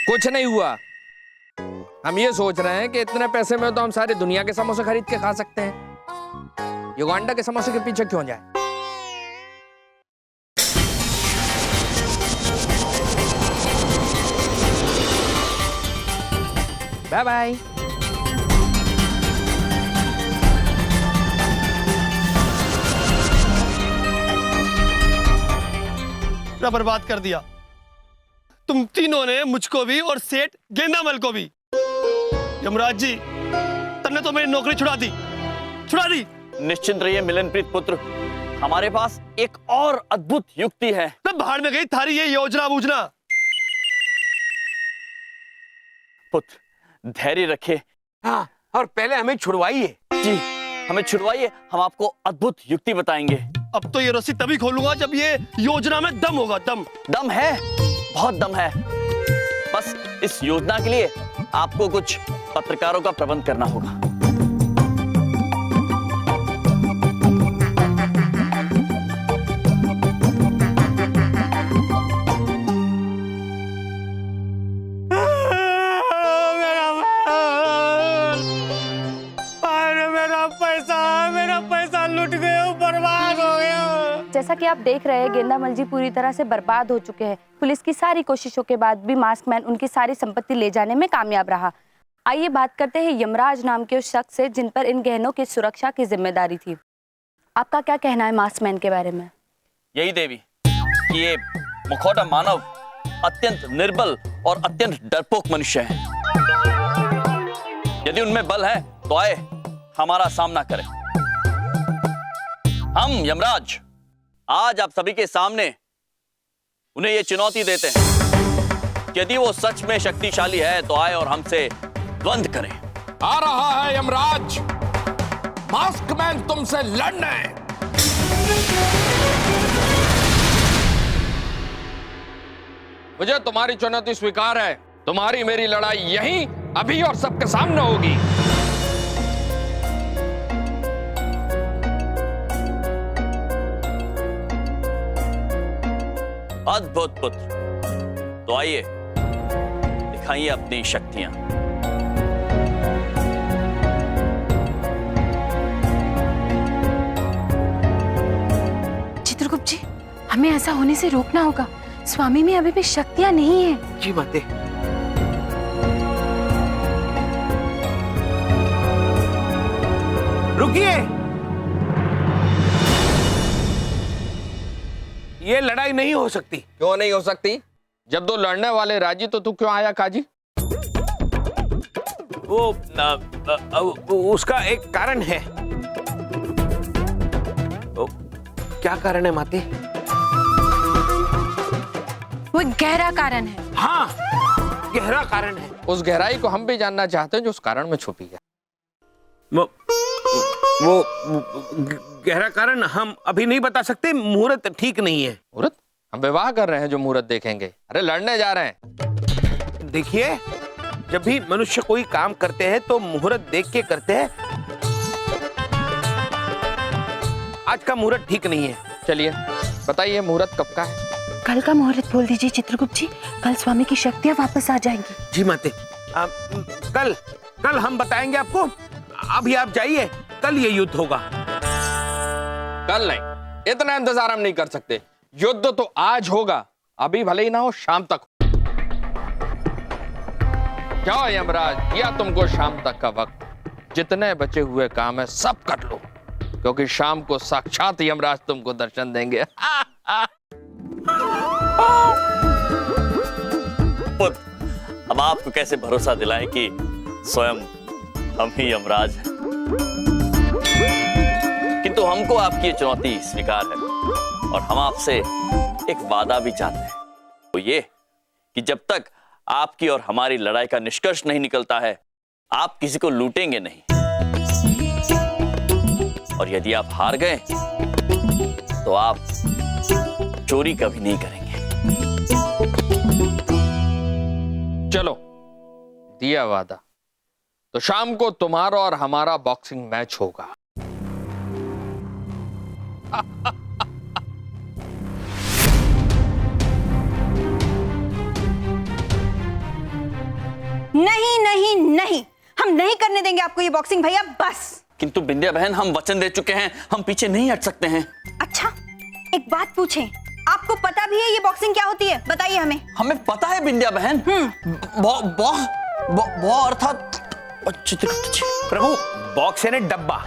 कुछ नहीं हुआ। हम ये सोच रहे हैं कि इतने पैसे में तो हम सारी दुनिया के समोसे खरीद के खा सकते हैं। युगांडा के समोसे के पीछे क्यों जाए? Bye bye. बर्बाद कर दिया तुम तीनों ने, मुझको भी और सेठ गेंदामल को भी। यमराज जी, तुमने तो मेरी नौकरी छुड़ा दी। निश्चिंत रहिए मिलनप्रीत पुत्र, हमारे पास एक और अद्भुत युक्ति है। तब भाड़ में गई थारी ये योजना बूझना। पुत्र धैर्य रखे। हाँ, और पहले हमें छुड़वाइए। जी, हमें छुड़वाइए, हम आपको अद्भुत युक्ति बताएंगे। अब तो ये रस्सी तभी खोलूंगा जब ये योजना में दम होगा। दम है, बहुत दम है। बस इस योजना के लिए आपको कुछ पत्रकारों का प्रबंध करना होगा। मेरा पैसा लुट गया, बर्बाद हो गया। जैसा कि आप देख रहे हैं, गेंदामल जी पूरी तरह से बर्बाद हो चुके हैं। पुलिस की सारी कोशिशों के बाद भी मास्कमैन उनकी सारी संपत्ति ले जाने में कामयाब रहा। आइए बात करते हैं यमराज नाम के उस शख्स से जिन पर इन गहनों की सुरक्षा की जिम्मेदारी थी। आपका क्या कहना है मास्कमैन के बारे में? यही देवी कि ये मुखौटा मानव अत्यंत निर्बल और अत्यंत डरपोक मनुष्य है। यदि उनमें बल है तो आए हमारा सामना करें। हम यमराज आज आप सभी के सामने उन्हें यह चुनौती देते हैं कि यदि वो सच में शक्तिशाली है तो आए और हमसे द्वंद्व करें। आ रहा है यमराज, मास्कमैन तुमसे लड़ने। मुझे तुम्हारी चुनौती स्वीकार है। तुम्हारी मेरी लड़ाई यहीं अभी और सबके सामने होगी। अद्भुत पुत्र, तो आइए दिखाइए अपनी शक्तियां। चित्रगुप्त जी, हमें ऐसा होने से रोकना होगा। स्वामी में अभी भी शक्तियां नहीं है। जी माते। रुकिए, ये लड़ाई नहीं हो सकती। क्यों नहीं हो सकती? जब दो लड़ने वाले राजी तो तू क्यों आया काजी? वो उसका एक कारण है। क्या कारण है माते? वो एक गहरा कारण है। हाँ, गहरा कारण है। उस गहराई को हम भी जानना चाहते हैं जो उस कारण में छुपी है। वो गहरा कारण हम अभी नहीं बता सकते। मुहूर्त ठीक नहीं है। मुहूर्त? हम विवाह कर रहे हैं जो मुहूर्त देखेंगे। अरे लड़ने जा रहे हैं। देखिए, जब भी मनुष्य कोई काम करते हैं तो मुहूर्त देख के करते हैं। आज का मुहूर्त ठीक नहीं है। चलिए बताइए मुहूर्त कब का है? कल का मुहूर्त बोल दीजिए चित्रगुप्त जी, कल स्वामी की शक्तियां वापस आ जाएंगी। जी माते, कल हम बताएंगे आपको। अभी आप जाइए, कल ये युद्ध होगा। कल नहीं, इतना इंतजार हम नहीं कर सकते। युद्ध तो आज होगा, अभी भले ही ना हो शाम तक। क्या यमराज, दिया तुमको शाम तक का वक्त। जितने बचे हुए काम है सब कर लो, क्योंकि शाम को साक्षात यमराज तुमको दर्शन देंगे। अब आपको कैसे भरोसा दिलाएं कि स्वयं हम ही यमराज हैं। किंतु हमको आपकी चुनौती स्वीकार है और हम आपसे एक वादा भी चाहते हैं। तो ये कि जब तक आपकी और हमारी लड़ाई का निष्कर्ष नहीं निकलता है, आप किसी को लूटेंगे नहीं। और यदि आप हार गए तो आप चोरी कभी नहीं करेंगे। चलो, दिया वादा। तो शाम को तुम्हारा और हमारा बॉक्सिंग मैच होगा। नहीं नहीं नहीं, हम नहीं करने देंगे आपको ये बॉक्सिंग भैया, बस। किंतु बिंदिया बहन, हम वचन दे चुके हैं, हम पीछे नहीं हट सकते हैं। अच्छा, एक बात पूछें, आपको पता भी है ये बॉक्सिंग क्या होती है? बताइए हमें। हमें पता है बिंदिया बहन। बॉ अर्थात चित्रगुप्त जी। प्रभु, बॉक्स यानी डब्बा।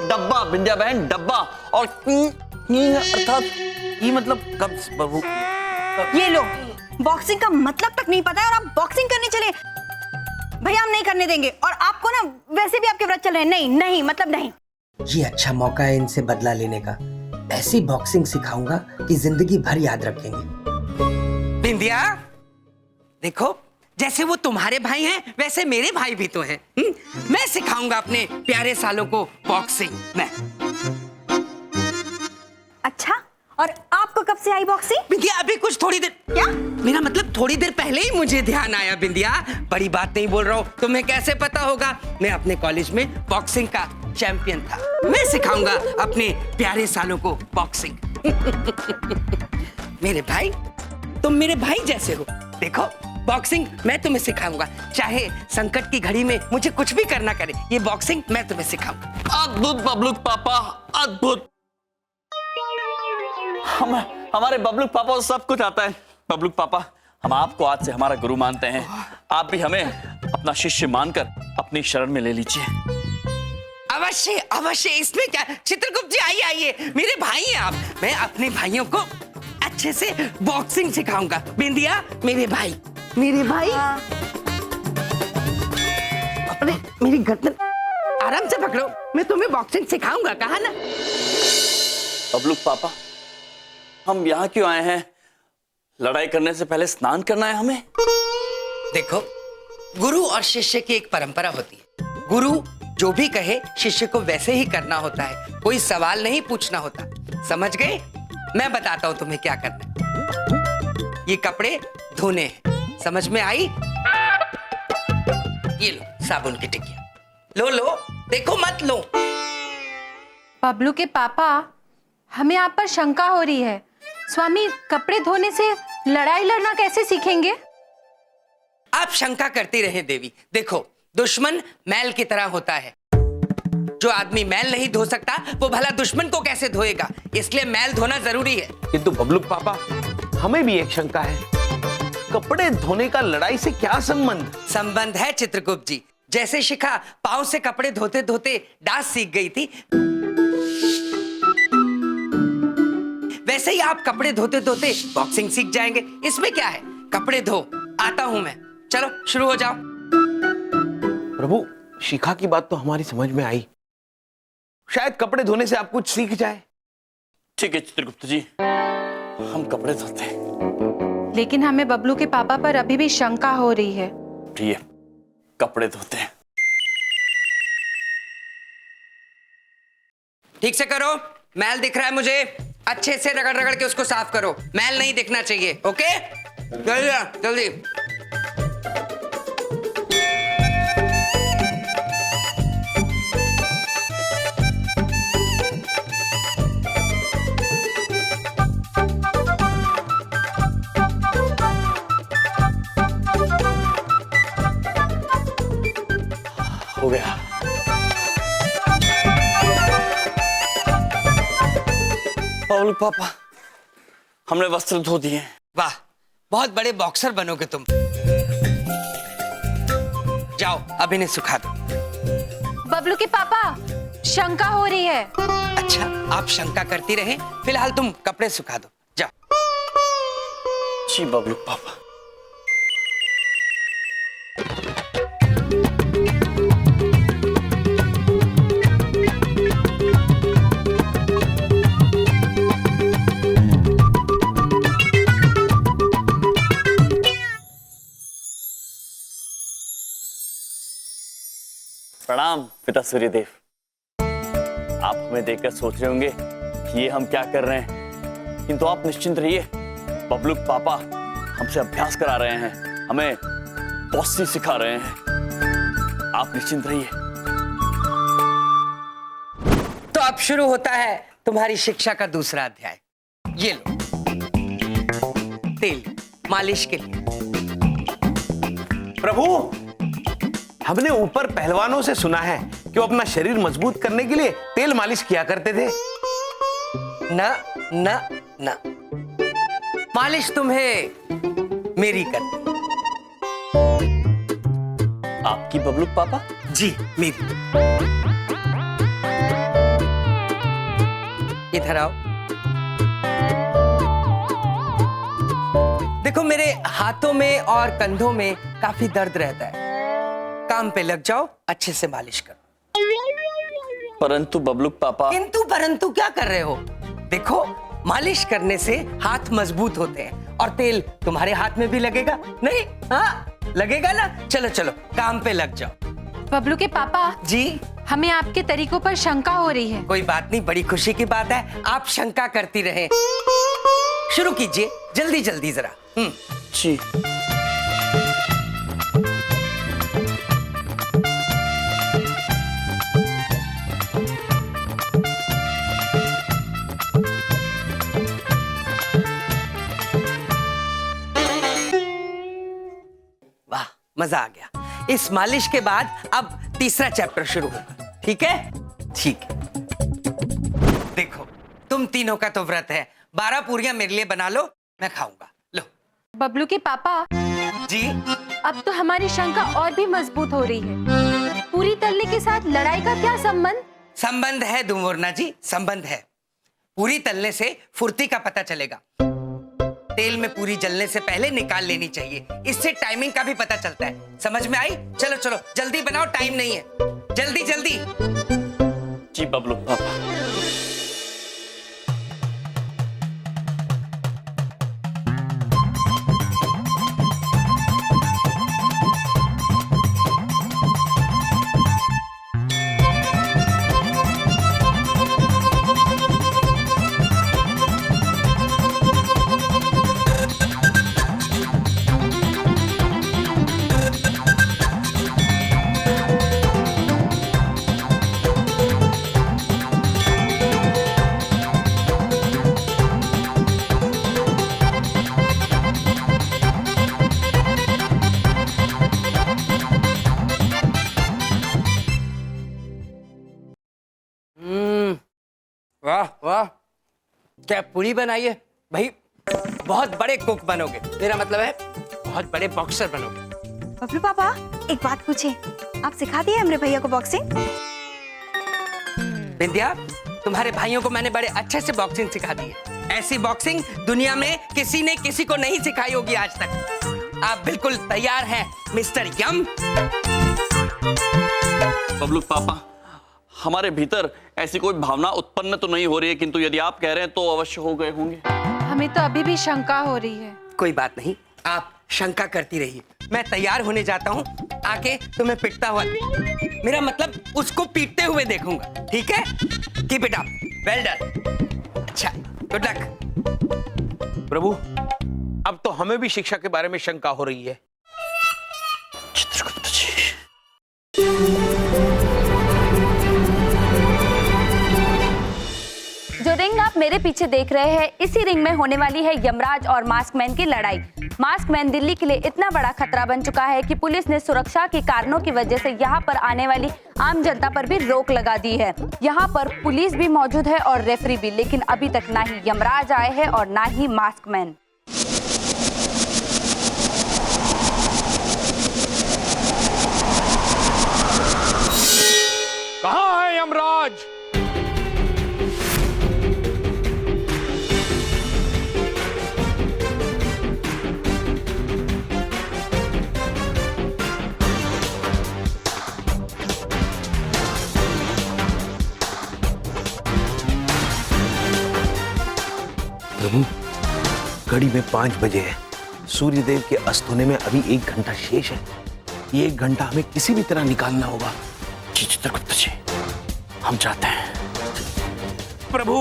डब्बा बिंदिया बहन, डब्बा। और अर्थात ये मतलब कब प्रभु? ये लो, बॉक्सिंग का मतलब तक नहीं पता है और आप बॉक्सिंग करने चले। भैया हम नहीं करने देंगे, और आपको ना वैसे भी आपके व्रत चल रहे हैं। नहीं नहीं मतलब नहीं। ये अच्छा मौका है इनसे बदला लेने का। ऐसी बॉक्सिंग सिखाऊंगा कि जिंदगी भर याद रखेंगे। बिंदिया, देखो, जैसे वो तुम्हारे भाई हैं वैसे मेरे भाई भी तो हैं। मैं सिखाऊंगा अपने प्यारे सालों को बॉक्सिंग। मैं। अच्छा, और आपको कब से आई बॉक्सिंग? बिंदिया, अभी कुछ थोड़ी देर। क्या? मेरा मतलब थोड़ी देर पहले ही मुझे ध्यान आया। बिंदिया, बड़ी बात नहीं बोल रहा हूँ, तुम्हें कैसे पता होगा? मैं अपने कॉलेज में बॉक्सिंग का चैंपियन था। मैं सिखाऊंगा अपने प्यारे सालों को बॉक्सिंग। मेरे भाई, तुम मेरे भाई जैसे हो। देखो, बॉक्सिंग मैं तुम्हें सिखाऊंगा, चाहे संकट की घड़ी में मुझे कुछ भी करना करे, ये बॉक्सिंग मैं तुम्हें सिखाऊंगा। अद्भुत बबलूक पापा, अद्भुत। हमारे बबलूक पापा को सब कुछ आता है। बबलूक पापा, हम आपको आज से हमारा गुरु मानते हैं। आप भी हमें अपना शिष्य मानकर अपनी शरण में ले लीजिए। अवश्य अवश्य, इसमें क्या। चित्रगुप्त जी, आइए आइए, मेरे भाई हैं आप। मैं अपने भाइयों को अच्छे से बॉक्सिंग सिखाऊंगा। बिंदिया, मेरे भाई, मेरे भाई। अपने मेरी गर्दन आराम से पकड़ो, मैं तुम्हें बॉक्सिंग सिखाऊंगा, कहा ना। बबलूक पापा, हम यहाँ क्यों आए हैं? लड़ाई करने से पहले स्नान करना है हमें? देखो, गुरु और शिष्य की एक परंपरा होती है। गुरु जो भी कहे शिष्य को वैसे ही करना होता है, कोई सवाल नहीं पूछना होता। समझ गए? मैं बताता हूं तुम्हें क्या करना है। ये कपड़े धोने हैं, समझ में आई? ये लो साबुन की टिकिया, लो लो, देखो मत लो। बबलू के पापा, हमें आप पर शंका हो रही है। स्वामी, कपड़े धोने से लड़ाई लड़ना कैसे सीखेंगे? आप शंका करती रहे देवी। देखो, दुश्मन मैल की तरह होता है। जो आदमी मैल नहीं धो सकता, वो भला दुश्मन को कैसे धोएगा? इसलिए मैल धोना जरूरी है। किंतु बबलूक पापा, हमें भी एक शंका है। कपड़े धोने का लड़ाई से क्या संबंध? संबंध है चित्रगुप्त जी। जैसे शिखा पांव से कपड़े धोते धोते डांस सीख गई थी, वैसे ही आप कपड़े धोते धोते बॉक्सिंग सीख जाएंगे। इसमें क्या है? कपड़े धो, आता हूं मैं। चलो शुरू हो जाओ। प्रभु, शिखा की बात तो हमारी समझ में आई। शायद कपड़े धोने से आप कुछ सीख जाए। ठीक है चित्रगुप्त जी, हम कपड़े धोते हैं। लेकिन हमें बबलू के पापा पर अभी भी शंका हो रही है। ठीक है, कपड़े धोते हैं। ठीक से करो, मैल दिख रहा है मुझे। अच्छे से रगड़ रगड़ के उसको साफ करो, मैल नहीं दिखना चाहिए। ओके, जल्दी जल्दी। हो गया। बबलूक पापा, हमने वस्त्र धो दिए। वाह, बहुत बड़े बॉक्सर बनोगे तुम। जाओ, अब इन्हें सुखा दो। बबलू के पापा, शंका हो रही है। अच्छा, आप शंका करती रहे, फिलहाल तुम कपड़े सुखा दो, जाओ। जी बबलूक पापा। प्रणाम पिता सूर्यदेव। आप हमें देखकर सोच रहे होंगे कि ये हम क्या कर रहे हैं, किंतु आप निश्चिंत रहिए, बबलूक पापा हमसे अभ्यास करा रहे हैं, हमें बॉक्सिंग सिखा रहे हैं। आप निश्चिंत रहिए। तो अब शुरू होता है तुम्हारी शिक्षा का दूसरा अध्याय। ये लो तेल मालिश के लिए। प्रभु, हमने ऊपर पहलवानों से सुना है कि वो अपना शरीर मजबूत करने के लिए तेल मालिश किया करते थे। ना ना ना, मालिश तुम्हें मेरी करनी। आपकी बबलू पापा? जी मेरी। इधर आओ। देखो, मेरे हाथों में और कंधों में काफी दर्द रहता है, काम पे लग जाओ, अच्छे से मालिश करो। परंतु बबलू पापा। किंतु परंतु क्या कर रहे हो? देखो, मालिश करने से हाथ मजबूत होते हैं और तेल तुम्हारे हाथ में भी लगेगा नहीं? हाँ लगेगा ना। चलो चलो काम पे लग जाओ। बबलू के पापा जी, हमें आपके तरीकों पर शंका हो रही है। कोई बात नहीं, बड़ी खुशी की बात है, आप शंका करती रहें। शुरू कीजिए जल्दी जल्दी जरा। जी। वाह, मजा आ गया। इस मालिश के बाद अब तीसरा चैप्टर शुरू होगा, ठीक है? ठीक है। देखो, तुम तीनों का तो व्रत है, 12 पूरियां मेरे लिए बना लो, मैं खाऊंगा। लो। बबलू के पापा जी, अब तो हमारी शंका और भी मजबूत हो रही है। पूरी तलने के साथ लड़ाई का क्या संबंध? संबंध है दुमोरना जी, संबंध है। पूरी तलने से फुर्ती का पता चलेगा। तेल में पूरी जलने से पहले निकाल लेनी चाहिए, इससे टाइमिंग का भी पता चलता है। समझ में आई? चलो चलो जल्दी बनाओ, टाइम नहीं है, जल्दी जल्दी। जी बबलू पापा। वाह वाह, क्या पूरी बनाई है भाई। बहुत बड़े कुक बनोगे, मेरा मतलब है बहुत बड़े बॉक्सर बनोगे। बबलू पापा, एक बात पूछे, आप सिखा दिए हमरे भैया को बॉक्सिंग? बिंदिया, तुम्हारे भाइयों को मैंने बड़े अच्छे से बॉक्सिंग सिखा दी है। ऐसी बॉक्सिंग दुनिया में किसी ने किसी को नहीं सिखाई होगी आज तक। आप बिल्कुल तैयार हैं मिस्टर यम? बबलू पापा, हमारे भीतर ऐसी कोई भावना उत्पन्न तो नहीं हो रही है, किंतु यदि आप कह रहे हैं तो अवश्य हो गए होंगे। हमें तो अभी भी शंका हो रही है। कोई बात नहीं, आप शंका करती रहिए, मैं तैयार होने जाता हूँ, आके तुम्हें पिटता हुआ, मेरा मतलब उसको पीटते हुए देखूंगा, ठीक है? Keep it up, well done. अच्छा, गुड लक। प्रभु, अब तो हमें भी शिक्षा के बारे में शंका हो रही है। चित्रगुप्त जी। जो रिंग आप मेरे पीछे देख रहे हैं, इसी रिंग में होने वाली है यमराज और मास्कमैन की लड़ाई। मास्कमैन दिल्ली के लिए इतना बड़ा खतरा बन चुका है कि पुलिस ने सुरक्षा के कारणों की वजह से यहाँ पर आने वाली आम जनता पर भी रोक लगा दी है। यहाँ पर पुलिस भी मौजूद है और रेफरी भी, लेकिन अभी तक ना ही यमराज आए हैं और ना ही मास्कमैन। कहाँ है यमराज? प्रभु, घड़ी में 5 बजे है, सूर्यदेव के अस्त होने में अभी 1 घंटा शेष है। ये 1 घंटा हमें किसी भी तरह निकालना होगा। जी चित्रगुप्त जी, हम चाहते हैं। प्रभु,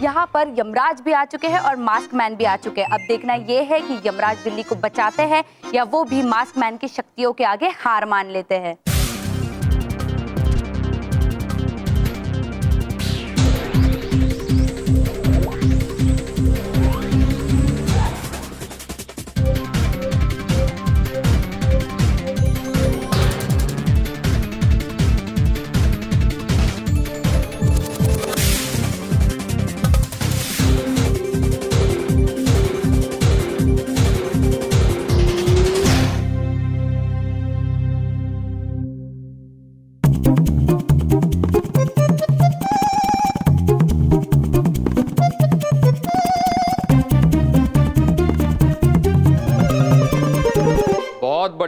यहाँ पर यमराज भी आ चुके हैं और मास्कमैन भी आ चुके हैं। अब देखना ये है कि यमराज दिल्ली को बचाते हैं या वो भी मास्कमैन की शक्तियों के आगे हार मान लेते हैं।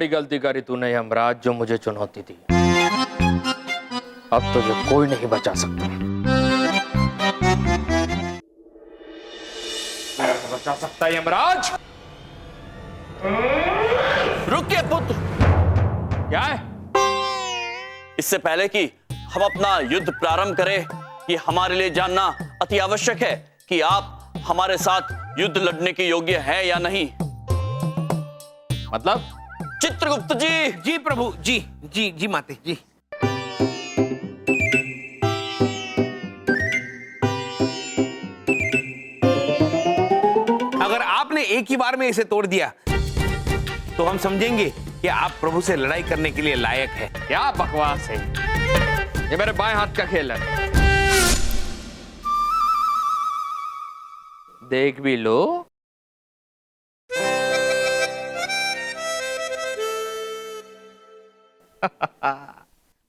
बड़ी गलती करी तूने यमराज, जो मुझे चुनौती दी। अब तुझे कोई नहीं बचा सकता। नहीं बचा सकता यमराज। रुकिए पुत्र। क्या है? इससे पहले कि हम अपना युद्ध प्रारंभ करें, ये हमारे लिए जानना अति आवश्यक है कि आप हमारे साथ युद्ध लड़ने के योग्य हैं या नहीं। मतलब? चित्रगुप्त जी। जी प्रभु, जी जी जी माते जी। अगर आपने एक ही बार में इसे तोड़ दिया तो हम समझेंगे कि आप प्रभु से लड़ाई करने के लिए लायक है। क्या बकवास है, ये मेरे बाएं हाथ का खेल है। देख भी लो।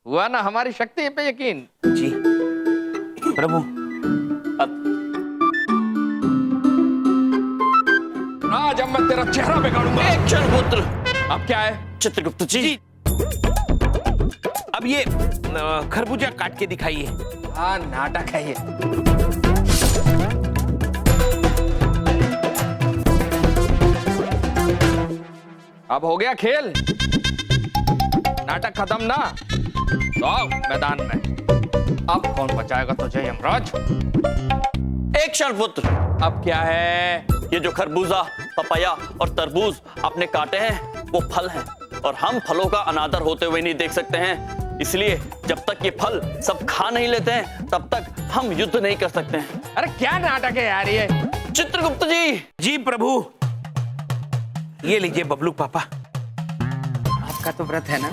हुआ ना हमारी शक्ति पे यकीन? जी प्रभु। आज अब मैं तेरा चेहरा बिगाड़ूंगा। एक क्षण पुत्र। अब क्या है? चित्रगुप्त जी, अब ये खरबूजा काट के दिखाइए। हाँ, नाटक है ये। अब हो गया खेल, नाटक खत्म ना? तो आओ मैदान में। अब कौन बचाएगा तुझे यमराज? एक क्षण पुत्र। अब क्या है? ये जो खरबूजा, पपाया और तरबूज आपने काटे हैं वो फल हैं, और हम फलों का अनादर होते हुए नहीं देख सकते हैं। इसलिए जब तक ये फल सब खा नहीं लेते हैं तब तक हम युद्ध नहीं कर सकते हैं। अरे क्या नाटक है यार ये? चित्रगुप्त जी। जी प्रभु। ये लीजिए बबलू पापा, आपका तो व्रत है ना।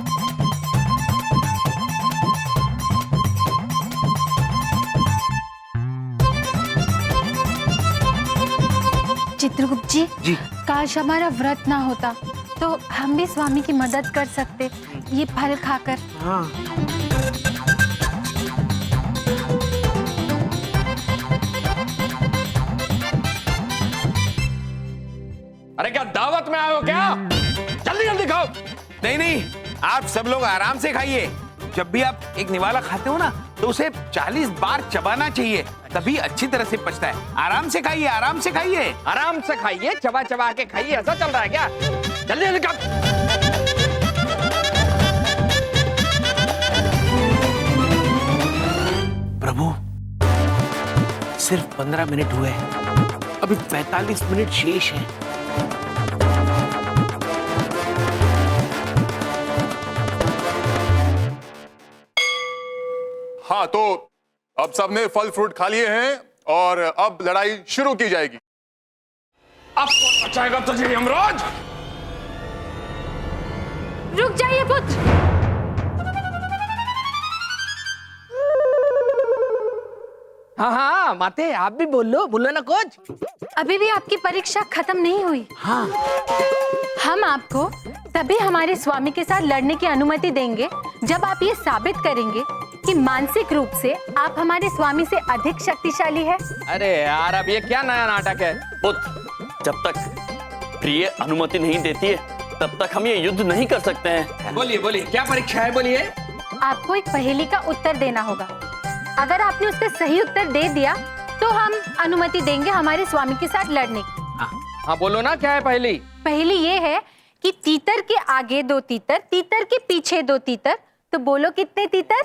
चित्रगुप्त जी, जी काश हमारा व्रत ना होता तो हम भी स्वामी की मदद कर सकते, ये फल खाकर। हाँ। अरे क्या दावत में आए हो क्या? जल्दी जल्दी खाओ। नहीं नहीं, आप सब लोग आराम से खाइए। जब भी आप एक निवाला खाते हो ना तो उसे 40 बार चबाना चाहिए, तभी अच्छी तरह से पचता है। आराम से खाइए, आराम से खाइए। आराम से खाइए, चबा चबा के खाइए, ऐसा चल रहा है क्या? जल्दी जल्दी खा। प्रभु, सिर्फ 15 मिनट हुए हैं, अभी 45 मिनट शेष है। हाँ, तो अब सबने फल फ्रूट खा लिए हैं और अब लड़ाई शुरू की जाएगी। अब कौन बचाएगा तुझे यमराज? रुक जाइए पुत्र। हाँ हाँ माते, आप भी बोलो ना कुछ। अभी भी आपकी परीक्षा खत्म नहीं हुई। हाँ। हम आपको तभी हमारे स्वामी के साथ लड़ने की अनुमति देंगे जब आप ये साबित करेंगे कि मानसिक रूप से आप हमारे स्वामी से अधिक शक्तिशाली है। अरे यार, अब ये क्या नया नाटक है? पुत्र, जब तक प्रिय अनुमति नहीं देती है तब तक हम ये युद्ध नहीं कर सकते हैं। बोलिए बोलिए, क्या परीक्षा है? बोलिए। आपको एक पहेली का उत्तर देना होगा। अगर आपने उसका सही उत्तर दे दिया तो हम अनुमति देंगे हमारे स्वामी के साथ लड़ने की। हाँ बोलो ना, क्या है पहेली? पहेली ये है कि तीतर के आगे 2 तीतर, तीतर के पीछे 2 तीतर, तो बोलो कितने तीतर?